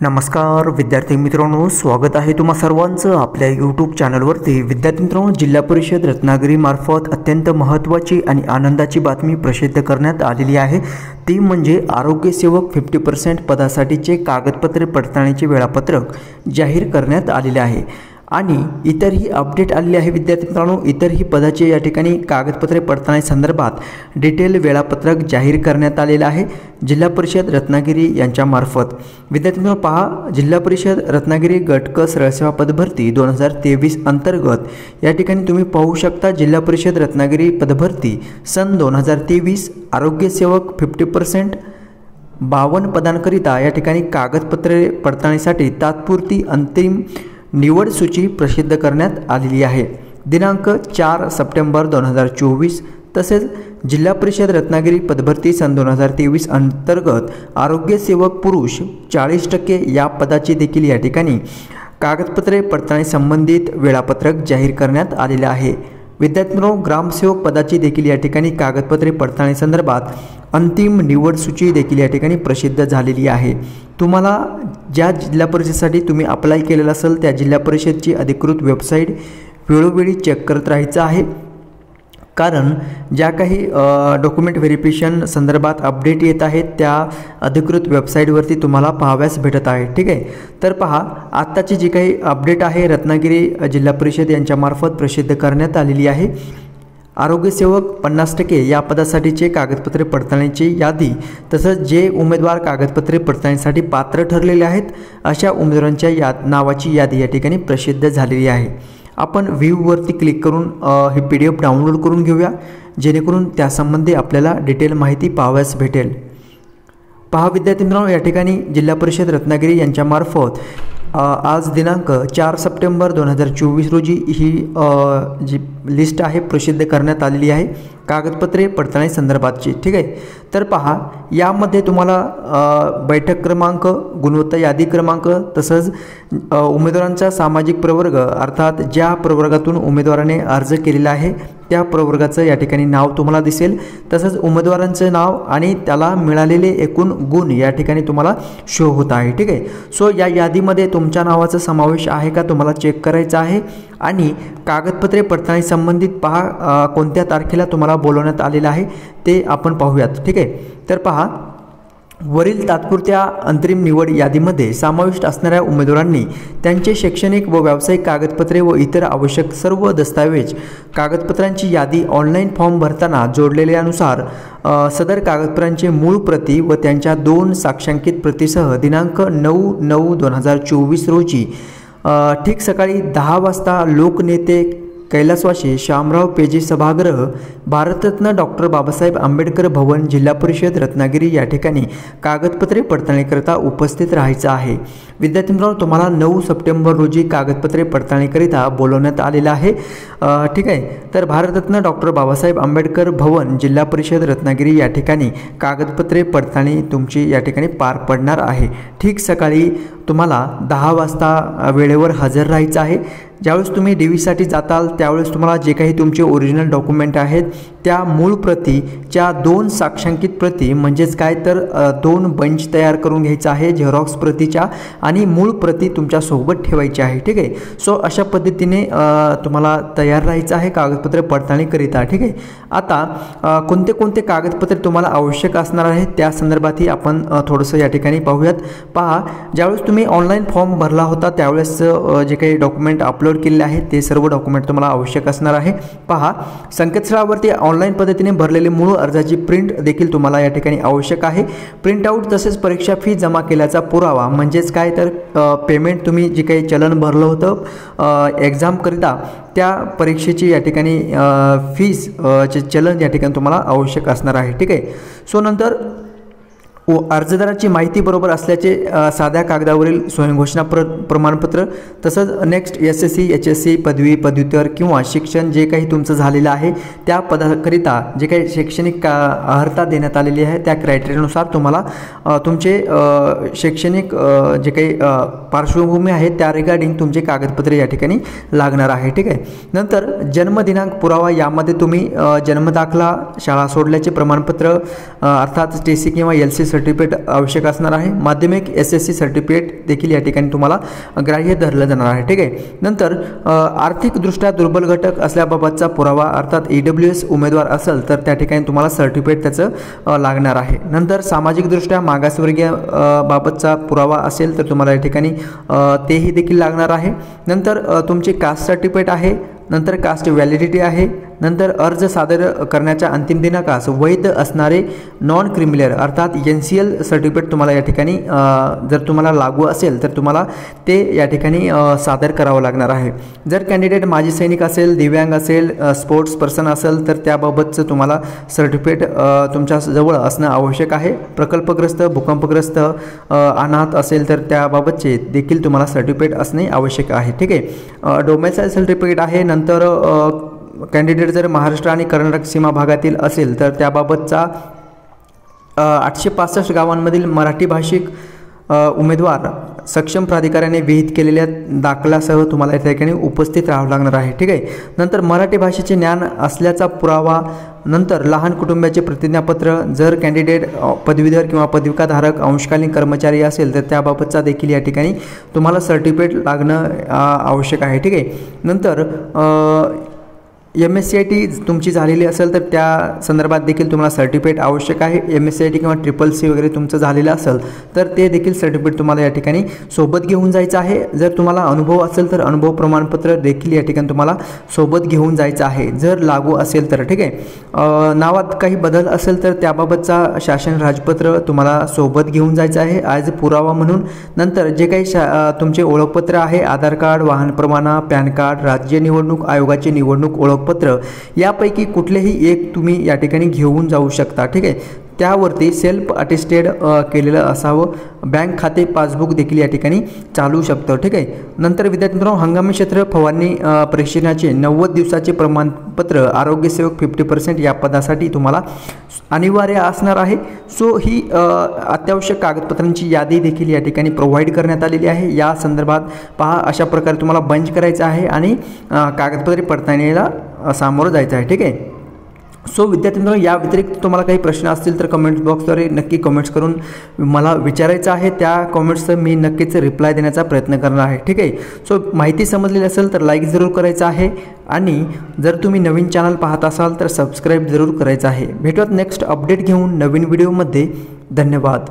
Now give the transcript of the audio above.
नमस्कार विद्यार्थी मित्रांनो, स्वागत आहे तुम्हा सर्वांचं आपल्या यूट्यूब चॅनलवरती। विद्यार्थी मित्रांनो, जिल्हा परिषद रत्नागिरी मार्फत अत्यंत महत्त्वाची आणि आनंदाची बातमी प्रसिद्ध करण्यात आलेली आहे। ती म्हणजे आरोग्य सेवक 50% पदासाठीचे कागदपत्रे पडताळणीचे वेळापत्रक जाहीर करण्यात आलेले आहे आणि इतरही अपडेट आलेले आहे। विद्यार्थी मित्रांनो, इतरही पदाचे या ठिकाणी कागदपत्रे पडताळणी संदर्भात डिटेल वेळापत्रक जाहीर करण्यात आलेले आहे जिल्हा परिषद रत्नागिरी यांच्या मार्फत। विद्यार्थी मित्रांनो, पहा, जिल्हा परिषद रत्नागिरी गट क सरळसेवा पदभरती 2023 अंतर्गत या ठिकाणी तुम्ही पाहू शकता, जिल्हा परिषद रत्नागिरी पदभरती सन 2023 आरोग्य सेवक 50% 52 पदांकरिता या ठिकाणी कागदपत्रे पडताळणीसाठी तात्पुरती अंतिम निवड सूची प्रसिद्ध करण्यात आलेली आहे। दिनांक 4 सप्टेंबर 2024। तसेच जिल्हा परिषद रत्नागिरी पदभरती सन 2023 अंतर्गत आरोग्य सेवक पुरुष 40% या पदाची देखील या ठिकाणी कागदपत्रे पडताळणी संबंधित वेळापत्रक जाहीर करण्यात आलेले आहे। विद्यार्थ्यांनो, ग्रामसेवक पदाची देखील या ठिकाणी कागदपत्रे पडताळणी संदर्भात अंतिम निवड सूची देखील या ठिकाणी प्रसिद्ध झालेली आहे। तुम्हाला ज्या जिल्हा परिषदेसाठी तुम्ही अप्लाय केलेला असेल त्या जिल्हा परिषदची अधिकृत वेबसाईट वेळोवेळी चेक करत राहायचं आहे, कारण ज्या काही डॉक्युमेंट व्हेरिफिकेशन संदर्भात अपडेट येत आहेत त्या अधिकृत वेबसाईटवरती तुम्हाला पाहाव्यास भेटत आहे। ठीक आहे, तर पहा, आत्ताची जी काही अपडेट आहे रत्नागिरी जिल्हा परिषद यांच्यामार्फत प्रसिद्ध करण्यात आलेली आहे। आरोग्य सेवक 50% या पदासाठीचे कागदपत्रे पडताळणीची यादी, तसंच जे उमेदवार कागदपत्रे पडताळणीसाठी पात्र ठरलेले आहेत अशा उमेदवारांच्या नावाची यादी या ठिकाणी प्रसिद्ध झालेली आहे। आपण व्ह्यूवरती क्लिक करून ही PDF डाउनलोड करून घेऊया, जेणेकरून त्यासंबंधी आपल्याला डिटेल माहिती पाहाव्यास भेटेल। पहा विद्यार्थी मित्रांनो, या ठिकाणी जिल्हा परिषद रत्नागिरी यांच्यामार्फत आज दिनांक 4 सप्टेंबर 2024 रोजी ही जी लिस्ट आहे प्रसिद्ध करण्यात आलेली आहे कागदपत्रे पडताळणी संदर्भातची। ठीक आहे, तर पहा, यामध्ये तुम्हाला बैठक क्रमांक, गुणवत्ता यादी क्रमांक, तसंच उमेदवारांचा सामाजिक प्रवर्ग, अर्थात ज्या प्रवर्गातून उमेदवाराने अर्ज केलेला आहे त्या प्रवर्गाचं या ठिकाणी नाव तुम्हाला दिसेल, तसंच उमेदवारांचं नाव आणि त्याला मिळालेले एकूण गुण या ठिकाणी तुम्हाला शो होत आहे। ठीक आहे, सो या यादीमध्ये तुमच्या नावाचा समावेश आहे का तुम्हाला चेक करायचं आहे आणि कागदपत्रे पडताळणी संबंधित पहा कोणत्या तारखेला तुम्हाला बोलवण्यात आलेलं आहे ते आपण पाहूयात। ठीक आहे, तर पहा, वरील तात्पुरत्या अंतरिम निवड यादीमध्ये समाविष्ट असणाऱ्या उमेदवारांनी त्यांचे शैक्षणिक व व्यावसायिक कागदपत्रे व इतर आवश्यक सर्व दस्तावेज कागदपत्रांची यादी ऑनलाईन फॉर्म भरताना जोडलेल्यानुसार सदर कागदपत्रांचे मूळ प्रती व त्यांच्या 2 साक्षांकित प्रतीसह दिनांक 9/9/2024 रोजी ठीक सकाळी 10 वाजता लोकनेते कैलासवासी शामराव पेजे सभागृह, भारतरत्न डॉक्टर बाबासाहेब आंबेडकर भवन, जिल्हा परिषद रत्नागिरी या ठिकाणी कागदपत्रे पडताळणीकरिता उपस्थित राहायचं आहे। विद्यार्थी मित्रांनो, तुम्हाला 9 सप्टेंबर रोजी कागदपत्रे पडताळणीकरिता बोलवण्यात आलेलं आहे। ठीक आहे, तर भारतरत्न डॉक्टर बाबासाहेब आंबेडकर भवन, जिल्हा परिषद रत्नागिरी या ठिकाणी कागदपत्रे पडताळणी तुमची या ठिकाणी पार पडणार आहे। ठीक सकाळी तुम्हाला 10 वाजता वेळेवर हजर राहायचं आहे। ज्यावेळेस तुम्ही DVसाठी जाताल त्यावेळेस तुम्हाला जे काही तुमचे ओरिजिनल डॉक्युमेंट आहेत त्या मूळ प्रतीच्या 2 साक्षांकित प्रती, म्हणजेच काय तर 2 बंच तयार करून घ्यायचा आहे झेरॉक्स प्रतीच्या, आणि मूळ प्रती तुमच्या सोबत ठेवायची आहे। ठीक आहे, सो अशा पद्धतीने तुम्हाला तयार राहायचं आहे कागदपत्रे पडताळणीकरिता। ठीक आहे, आता कोणते कोणते कागदपत्रे तुम्हाला आवश्यक असणार आहेत त्या संदर्भातही आपण थोडंसं या ठिकाणी पाहूयात। पहा, ज्यावेळेस तुम्ही ऑनलाईन फॉर्म भरला होता त्यावेळेस जे काही डॉक्युमेंट अपलोड केलेले आहेत ते सर्व डॉक्युमेंट तुम्हाला आवश्यक असणार आहे। पहा, संकेतस्थळावरती ऑनलाईन पद्धतीने भरलेले मूळ अर्जाची प्रिंट देखील तुम्हाला या ठिकाणी आवश्यक आहे। प्रिंट आउट, तसेच परीक्षा फी जमा केल्याचा पुरावा, म्हणजेच काय तर पेमेंट तुम्ही जे काही चलन भरलं होतं एक्झामकरिता त्या परीक्षेची या ठिकाणी फीस चे चलन या ठिकाणी तुम्हाला आवश्यक असणार आहे। ठीक आहे, सो नंतर अर्जदाराची माहिती बरोबर असल्याचे साध्या कागदावरील स्वयंघोषणा प्रमाणपत्र, तसंच नेक्स्ट SSC HSC पदवी पदव्युत्तर किंवा शिक्षण जे काही तुमचं झालेलं आहे त्या पदाकरिता जे काही शैक्षणिक अर्हता देण्यात आलेली आहे त्या क्रायटेरियानुसार तुम्हाला तुमचे शैक्षणिक जे काही पार्श्वभूमी आहे त्या रिगार्डिंग तुमचे कागदपत्रे या ठिकाणी लागणार आहे। ठीक आहे, नंतर जन्मदिनांक पुरावा, यामध्ये तुम्ही जन्मदाखला, शाळा सोडल्याचे प्रमाणपत्र अर्थात TC किंवा LC सर्टिफिकेट आवश्यक असणार आहे. माध्यमिक SSC सर्टिफिकेट देखील या ठिकाणी तुम्हाला ग्राह्य धरलं जाणार आहे. ठीक आहे. नंतर आर्थिकदृष्ट्या दुर्बल घटक असल्याबाबतचा पुरावा, अर्थात EWS उमेदवार असेल तर त्या ठिकाणी तुम्हाला सर्टिफिकेट त्याचं लागणार आहे. नंतर सामाजिकदृष्ट्या मागासवर्गीय बाबतचा पुरावा असेल तर तुम्हाला या ठिकाणी तेही देखील लागणार आहे. नंतर तुमचे कास्ट सर्टिफिकेट आहे, नंतर कास्ट व्हॅलिडिटी आहे, नंतर अर्ज सादर करण्याच्या अंतिम दिनांकास वैध असणारे नॉन क्रिमिनल अर्थात NCL सर्टिफिकेट तुम्हाला या ठिकाणी जर तुम्हाला लागू असेल तर तुम्हाला ते या ठिकाणी सादर करावं लागणार आहे. जर कॅन्डिडेट माजी सैनिक असेल, दिव्यांग असेल, स्पोर्ट्स पर्सन असेल तर त्याबाबतचं तुम्हाला सर्टिफिकेट तुमच्या जवळ असणं आवश्यक आहे. प्रकल्पग्रस्त, भूकंपग्रस्त, अनाथ असेल तर त्याबाबतचे देखील तुम्हाला सर्टिफिकेट असणे आवश्यक आहे. ठीक आहे. डोमेसाईल सर्टिफिकेट आहे. नंतर कॅन्डिडेट जर महाराष्ट्र आणि कर्नाटक सीमा भागातील असेल तर त्याबाबतचा 865 गावांमधील मराठी भाषिक उमेदवार सक्षम प्राधिकाऱ्याने विहित केलेल्या दाखल्यासह तुम्हाला या ठिकाणी उपस्थित राहावं लागणार आहे. ठीक आहे. नंतर मराठी भाषेचे ज्ञान असल्याचा पुरावा, नंतर लहान कुटुंबाचे प्रतिज्ञापत्र, जर कॅन्डिडेट पदवीधर किंवा पदविकाधारक अंशकालीन कर्मचारी असेल तर त्याबाबतचा देखील या ठिकाणी तुम्हाला सर्टिफिकेट लागणं आवश्यक आहे. ठीक आहे. नंतर MSCIT तुमची झालेली असेल तर त्या संदर्भात देखील तुम्हाला सर्टिफिकेट आवश्यक आहे. MSCIT किंवा CCC वगैरे तुमचं झालेलं असेल तर ते देखील सर्टिफिकेट तुम्हाला या ठिकाणी सोबत घेऊन जायचं आहे. जर तुम्हाला अनुभव असेल तर अनुभव प्रमाणपत्र देखील या ठिकाणी तुम्हाला सोबत घेऊन जायचं आहे जर लागू असेल तर. ठीक आहे. नावात काही बदल असेल तर त्याबाबतचा शासन राजपत्र तुम्हाला सोबत घेऊन जायचं आहे ॲज पुरावा म्हणून. नंतर जे काही तुमचे ओळखपत्र आहे, आधार कार्ड, वाहन परवाना, पॅन कार्ड, राज्य निवडणूक आयोगाचे निवडणूक ओळखपत्र यापैकी कुठलेही एक तुम्ही या ठिकाणी घेऊन जाऊ शकता. ठीक आहे. त्यावरती सेल्फ अटेस्टेड केलेलं असावं. बँक खाते पासबुक देखील या ठिकाणी चालू शकतं. ठीक आहे. नंतर विद्यार्थ्यांनो, हंगामी क्षेत्र फवारणी प्रशिक्षणाचे 90 दिवसाचे प्रमाणपत्र आरोग्यसेवक 50% या पदासाठी तुम्हाला अनिवार्य असणार आहे. सो ही अत्यावश्यक कागदपत्रांची यादी देखील या ठिकाणी प्रोव्हाइड करण्यात आलेली आहे. या संदर्भात पहा, अशा प्रकारे तुम्हाला बंच करायचं आहे आणि कागदपत्रे पडताळणीला सामोरं जायचं आहे. ठीक आहे. सो विद्यार्थ्यांनो, या व्यतिरिक्त तुम्हाला काही प्रश्न असतील तर कमेंट्स बॉक्सद्वारे नक्की कमेंट्स करून मला विचारायचं आहे. त्या कमेंट्सचं मी नक्कीच रिप्लाय देण्याचा प्रयत्न करणार आहे. ठीक आहे. सो माहिती समजलेली असेल तर लाईक जरूर करायचं आहे आणि जर तुम्ही नवीन चॅनल पाहत असाल तर सबस्क्राईब जरूर करायचं आहे. भेटूयात नेक्स्ट अपडेट घेऊन नवीन व्हिडिओमध्ये. धन्यवाद.